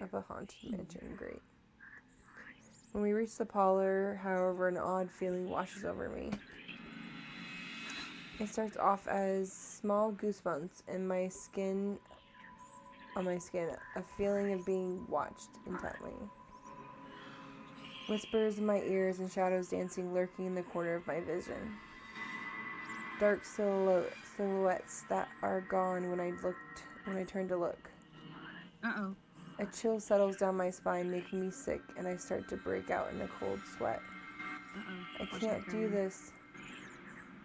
of a haunted mansion. Great. When we reach the parlor, however, an odd feeling washes over me. It starts off as small goosebumps in my skin, a feeling of being watched intently. Whispers in my ears and shadows dancing, lurking in the corner of my vision. Dark silhouettes that are gone when I turn to look. Uh-oh. A chill settles down my spine, making me sick, and I start to break out in a cold sweat. Uh-oh. I can't do this.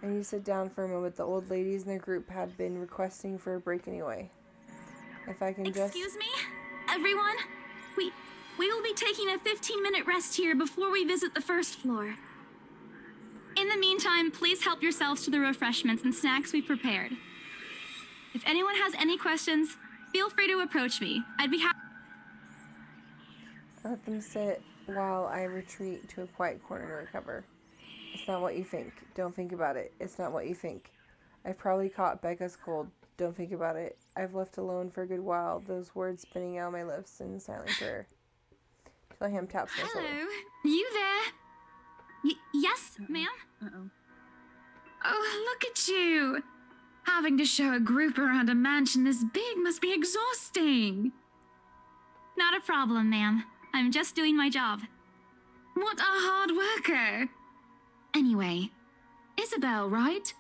I need to sit down for a moment. The old ladies in the group had been requesting for a break anyway. If I can Excuse me, everyone? We will be taking a 15-minute rest here before we visit the first floor. In the meantime, please help yourselves to the refreshments and snacks we've prepared. If anyone has any questions, feel free to approach me. I'd be happy. I let them sit while I retreat to a quiet corner to recover. It's not what you think. Don't think about it. It's not what you think. I've probably caught Becca's cold. Don't think about it. I've left alone for a good while, those words spinning out of my lips in silent prayer. Till a hand taps my shoulder. Hello, you there? Yes, ma'am? Uh-oh. Oh, look at you. Having to show a group around a mansion this big must be exhausting. Not a problem, ma'am. I'm just doing my job. What a hard worker. Anyway, Isabel, right?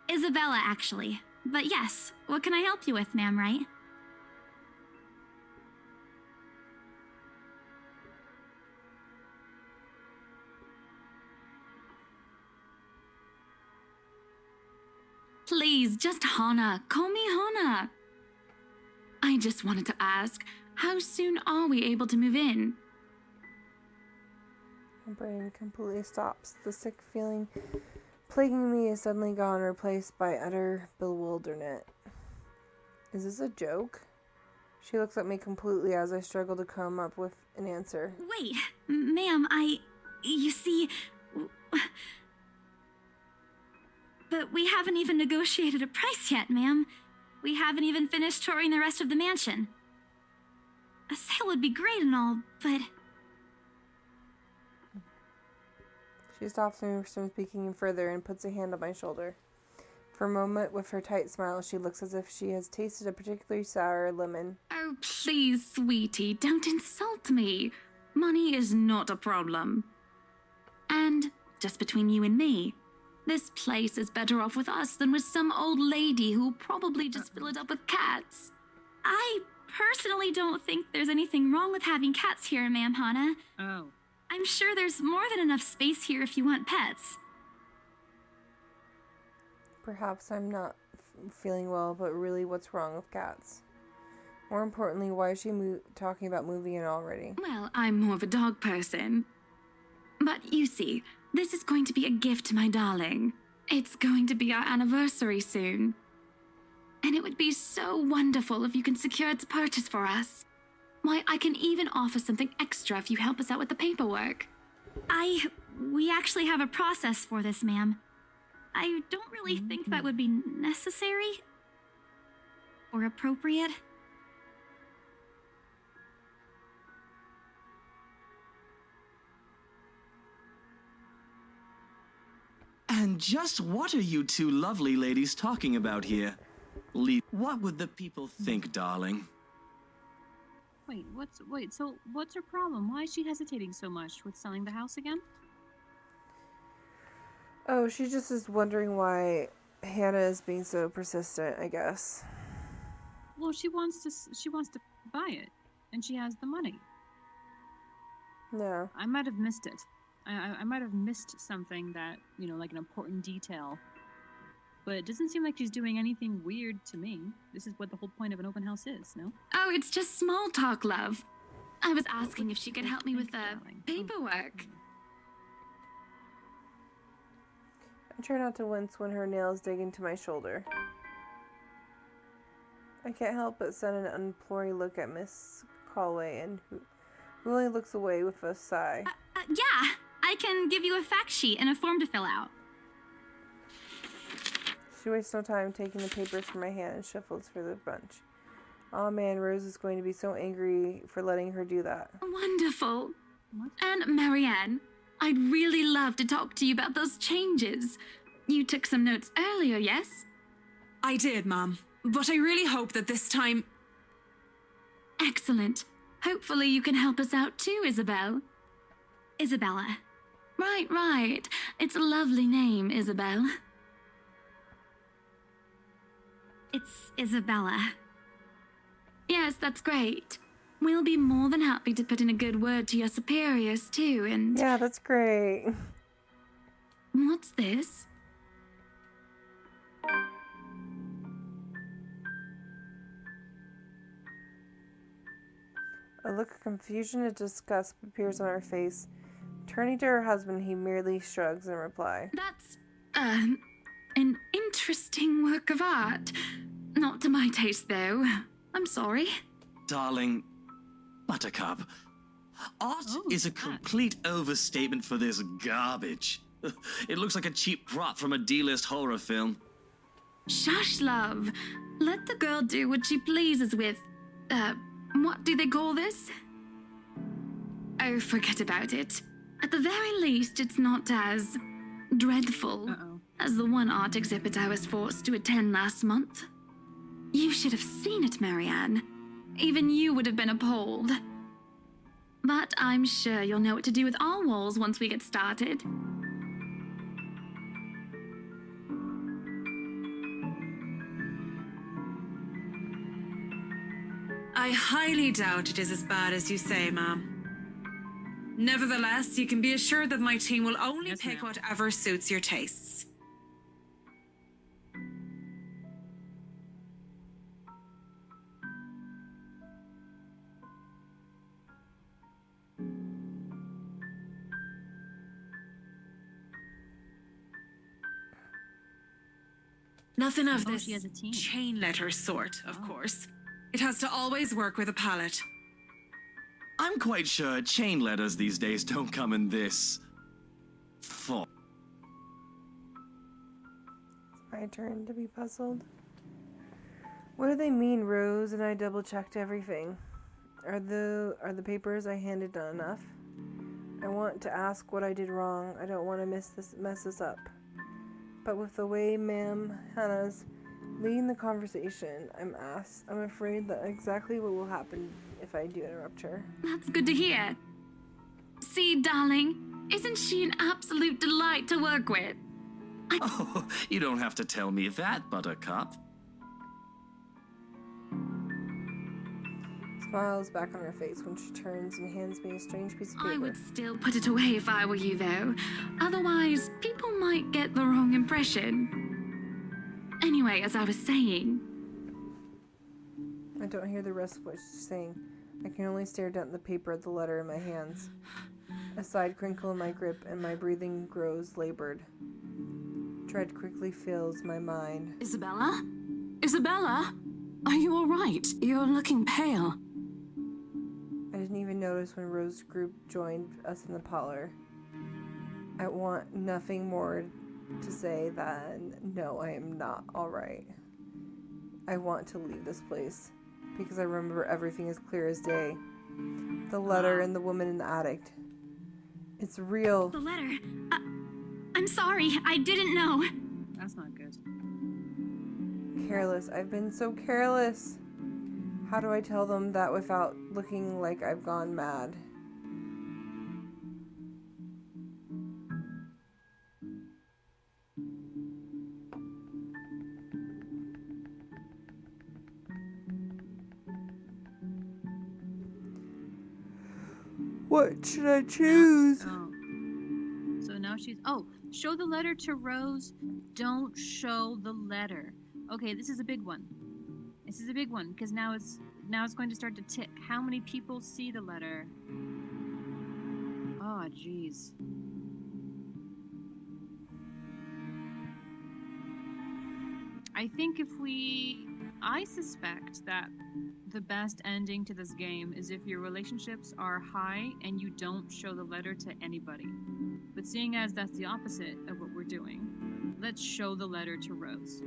Isabella, actually. But yes, what can I help you with, ma'am, right? Please, just Hana. Call me Hana. I just wanted to ask, how soon are we able to move in? My brain completely stops. The sick feeling plaguing me is suddenly gone, replaced by utter bewilderment. Is this a joke? She looks at me completely as I struggle to come up with an answer. Wait, ma'am, you see... But we haven't even negotiated a price yet, ma'am. We haven't even finished touring the rest of the mansion. A sale would be great and all, but... She stops me from speaking further and puts a hand on my shoulder. For a moment, with her tight smile, she looks as if she has tasted a particularly sour lemon. Oh, please, sweetie, don't insult me. Money is not a problem. And, just between you and me, this place is better off with us than with some old lady who'll probably just fill it up with cats. I personally don't think there's anything wrong with having cats here, ma'am Hana. Oh. I'm sure there's more than enough space here if you want pets. Perhaps I'm not feeling well, but really, what's wrong with cats? More importantly, why is she talking about moving in already? Well, I'm more of a dog person. But you see, this is going to be a gift to my darling. It's going to be our anniversary soon. And it would be so wonderful if you can secure its purchase for us. Why, I can even offer something extra if you help us out with the paperwork. We actually have a process for this, ma'am. I don't really think that would be necessary or appropriate. And just what are you two lovely ladies talking about here? What would the people think, darling? So what's her problem? Why is she hesitating so much with selling the house again? Oh, she just is wondering why Hannah is being so persistent, I guess. Well, she wants to buy it, and she has the money. No. I might have missed it. I might have missed something that, like an important detail. But it doesn't seem like she's doing anything weird to me. This is what the whole point of an open house is, no? Oh, it's just small talk, love. I was asking if she could help me with the paperwork. I try not to wince when her nails dig into my shoulder. I can't help but send an imploring look at Miss Calloway, and who only looks away with a sigh. Yeah, I can give you a fact sheet and a form to fill out. She wastes no time taking the papers from my hand and shuffles for the bunch. Oh man, Rose is going to be so angry for letting her do that. Wonderful. What? And Marianne, I'd really love to talk to you about those changes. You took some notes earlier, yes? I did, Mom. But I really hope that this time... Excellent. Hopefully you can help us out too, Isabel. Isabella. Right. It's a lovely name, Isabel. It's Isabella. Yes, that's great. We'll be more than happy to put in a good word to your superiors too, and... Yeah, that's great. What's this? A look of confusion and disgust appears on her face. Turning to her husband, he merely shrugs in reply. That's, an interesting work of art. Not to my taste, though. I'm sorry. Darling, Buttercup, art Oh, is a that. complete overstatement for this garbage. It looks like a cheap prop from a D-list horror film. Shush, love. Let the girl do what she pleases with, what do they call this? Oh, forget about it. At the very least, it's not as dreadful Uh-oh. as the one art exhibit I was forced to attend last month. You should have seen it, Marianne. Even you would have been appalled. But I'm sure you'll know what to do with our walls once we get started. I highly doubt it is as bad as you say, Ma'am. Nevertheless, you can be assured that my team will only Yes, pick ma'am. whatever suits your tastes. Nothing of Oh, this she has a team. chain letter sort, of Oh. course. It has to always work with a palette. I'm quite sure chain letters these days don't come in this form. It's my turn to be puzzled. What do they mean, Rose? And I double-checked everything. Are the papers I handed not enough? I want to ask what I did wrong. I don't want to mess this up. But with the way Ma'am Hannah's leading the conversation, I'm afraid that exactly what will happen if I do interrupt her. That's good to hear. See, darling, isn't she an absolute delight to work with? Oh, you don't have to tell me that, Buttercup. Smiles back on her face when she turns and hands me a strange piece of paper. I would still put it away if I were you, though. Otherwise, people might get the wrong impression. Anyway, as I was saying... I don't hear the rest of what she's saying. I can only stare down at the paper of the letter in my hands. A side crinkle in my grip and my breathing grows labored. Dread quickly fills my mind. Isabella? Isabella? Are you all right? You're looking pale. I didn't even notice when Rose's group joined us in the parlor. I want nothing more to say than, no, I am not alright. I want to leave this place because I remember everything as clear as day. The letter and the woman in the attic. It's real. The letter... I'm sorry, I didn't know. That's not good. Careless. I've been so careless. How do I tell them that without looking like I've gone mad? What should I choose? Oh. So now she's... Oh, show the letter to Rose. Don't show the letter. Okay, this is a big one. This is a big one, because now it's going to start to tick. How many people see the letter? Oh, jeez. I suspect that the best ending to this game is if your relationships are high and you don't show the letter to anybody. But seeing as that's the opposite of what we're doing, Let's show the letter to Rose.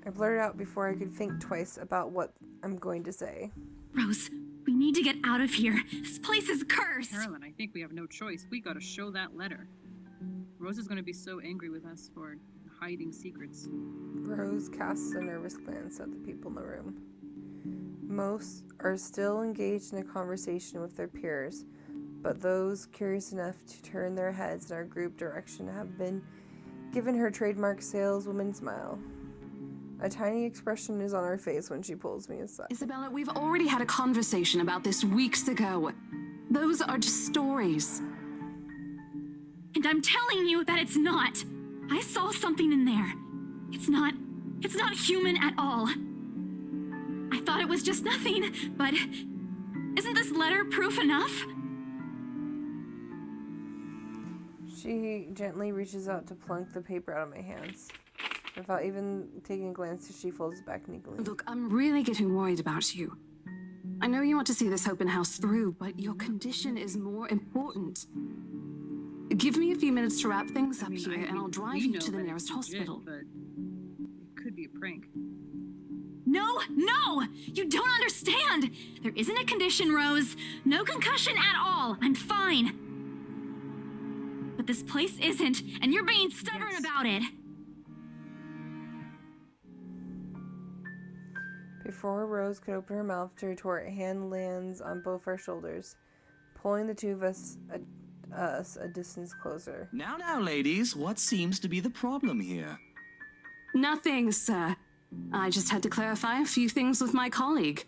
I blurted out before I could think twice about what I'm going to say. Rose, we need to get out of here. This place is cursed. Carolyn, I think we have no choice. We gotta show that letter. Rose is gonna be so angry with us for hiding secrets. Rose casts a nervous glance at the people in the room. Most are still engaged in a conversation with their peers, but those curious enough to turn their heads in our group direction have been given her trademark saleswoman smile. A tiny expression is on her face when she pulls me aside. Isabella, we've already had a conversation about this weeks ago. Those are just stories. And I'm telling you that it's not. I saw something in there. It's not human at all. I thought it was just nothing, but isn't this letter proof enough? She gently reaches out to plunk the paper out of my hands. Without even taking a glance, she folds it back neatly. Look, I'm really getting worried about you. I know you want to see this open house through, but your condition is more important. Give me a few minutes to wrap things up here, and I'll drive you to the nearest hospital. But it could be a prank. No! You don't understand! There isn't a condition, Rose. No concussion at all. I'm fine. But this place isn't, and you're being stubborn about it. Before Rose could open her mouth to retort, a hand lands on both our shoulders, pulling the two of us a distance closer. Now, ladies, what seems to be the problem here? Nothing, sir. I just had to clarify a few things with my colleague.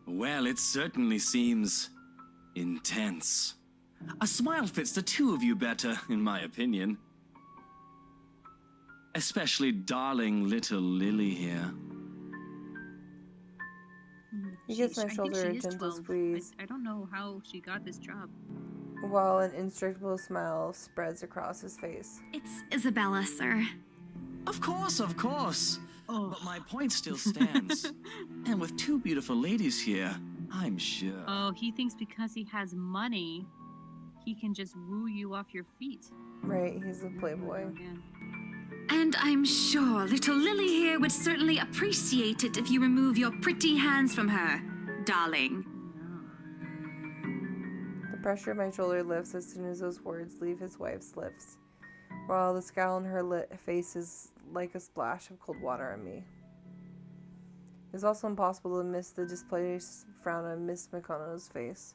Well, it certainly seems intense. A smile fits the two of you better, in my opinion. Especially darling little Lily here. He gives my I think shoulder she a is gentle 12. squeeze, I don't know how she got this job. while an indestructible smile spreads across his face. It's Isabella, sir. Of course. Oh. But my point still stands. And with two beautiful ladies here, I'm sure. Oh, he thinks because he has money, he can just woo you off your feet. Right, he's a playboy. Again. And I'm sure little Lily here would certainly appreciate it if you remove your pretty hands from her, darling. The pressure of my shoulder lifts as soon as those words leave his wife's lips, while the scowl on her face is like a splash of cold water on me. It's also impossible to miss the displeased frown on Miss McConnell's face.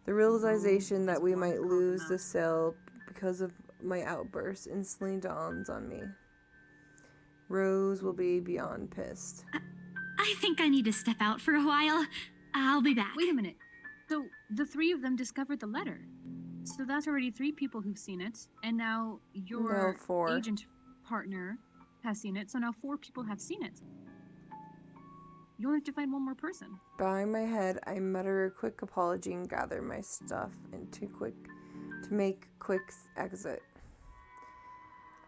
The realization that we might lose the sale because of my outburst instantly dawns on me. Rose will be beyond pissed. I think I need to step out for a while. I'll be back. Wait a minute. So the three of them discovered the letter. So that's already 3 people who've seen it, and now your No, 4. agent partner has seen it. So now 4 people have seen it. You only have to find one more person. Bowing my head, I mutter a quick apology and gather my stuff to make quick exit.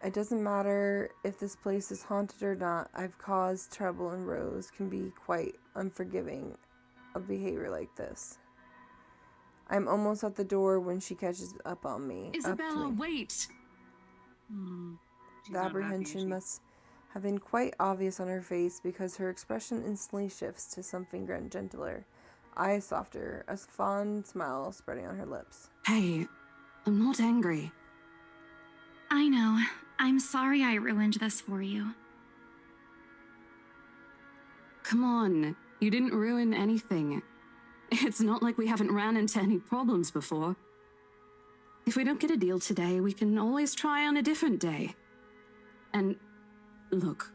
It doesn't matter if this place is haunted or not. I've caused trouble, and Rose can be quite unforgiving of behavior like this. I'm almost at the door when she catches up on me. Isabella, wait! She's The not happy, apprehension is she? must have been quite obvious on her face, because her expression instantly shifts to something gentler, eyes softer, a fond smile spreading on her lips. Hey, I'm not angry. I know. I'm sorry I ruined this for you. Come on, you didn't ruin anything. It's not like we haven't ran into any problems before. If we don't get a deal today, we can always try on a different day. And look.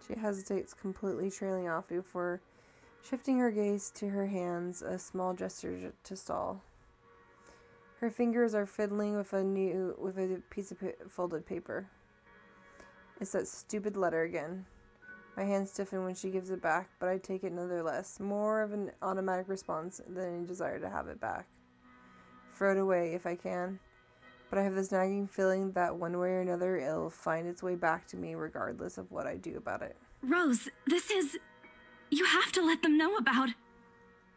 She hesitates, completely trailing off before shifting her gaze to her hands, a small gesture to stall. Her fingers are fiddling with a piece of folded paper. It's that stupid letter again. My hands stiffen when she gives it back, but I take it nonetheless, more of an automatic response than any desire to have it back. Throw it away if I can, but I have this nagging feeling that one way or another it'll find its way back to me regardless of what I do about it. Rose, this is... You have to let them know about...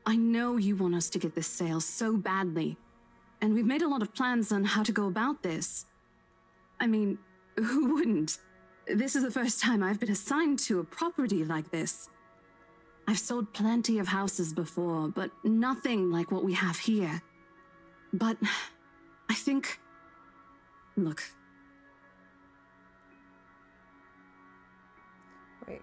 I know you want us to get this sale so badly, and we've made a lot of plans on how to go about this. I mean, who wouldn't? This is the first time I've been assigned to a property like this. I've sold plenty of houses before, but nothing like what we have here. But I think... Look. Wait.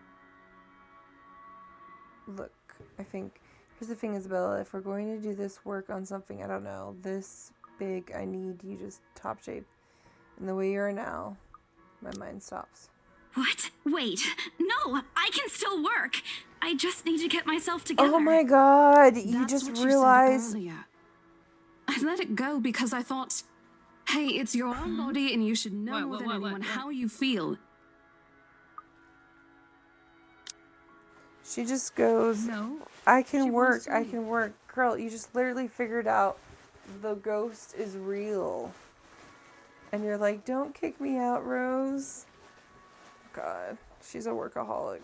Look, I think... Here's the thing, Isabella. If we're going to do this work on something, I don't know, this big, I need you just top shape. And the way you are now, my mind stops. What? Wait. No, I can still work. I just need to get myself together. Oh my god, you That's just what you said realized... earlier. I let it go because I thought, hey, it's your own body and you should know more than anyone how you feel. She just goes, No. I can She work, wants to I leave. can work. Girl, you just literally figured out the ghost is real. And you're like, don't kick me out, Rose. God, she's a workaholic.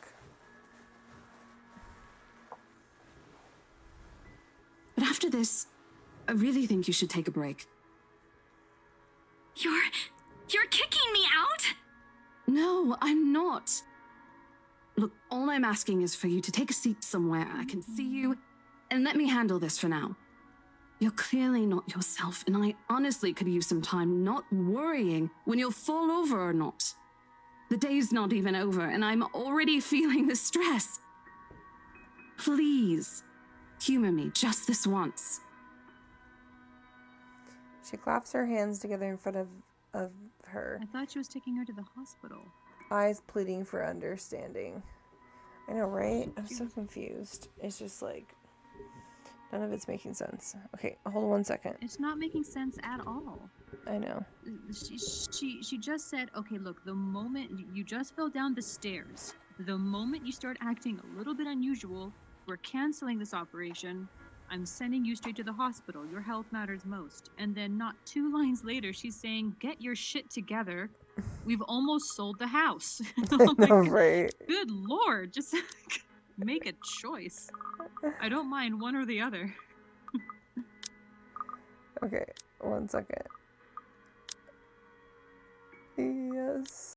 But after this, I really think you should take a break. You're kicking me out? No, I'm not. Look, all I'm asking is for you to take a seat somewhere I can see you, and let me handle this for now. You're clearly not yourself, and I honestly could use some time not worrying when you'll fall over or not. The day's not even over, and I'm already feeling the stress. Please, humor me just this once. She claps her hands together in front of her, I thought she was taking her to the hospital. eyes pleading for understanding. I know, right? I'm so confused. It's just like, none of it's making sense. Okay, hold on 1 second. It's not making sense at all. I know. She just said, okay, look, the moment you just fell down the stairs, the moment you start acting a little bit unusual, we're canceling this operation. I'm sending you straight to the hospital. Your health matters most. And then not 2 lines later, she's saying, get your shit together. We've almost sold the house. I I'm know, like, right? good Lord, just make a choice. I don't mind one or the other. Okay, 1 second. Yes.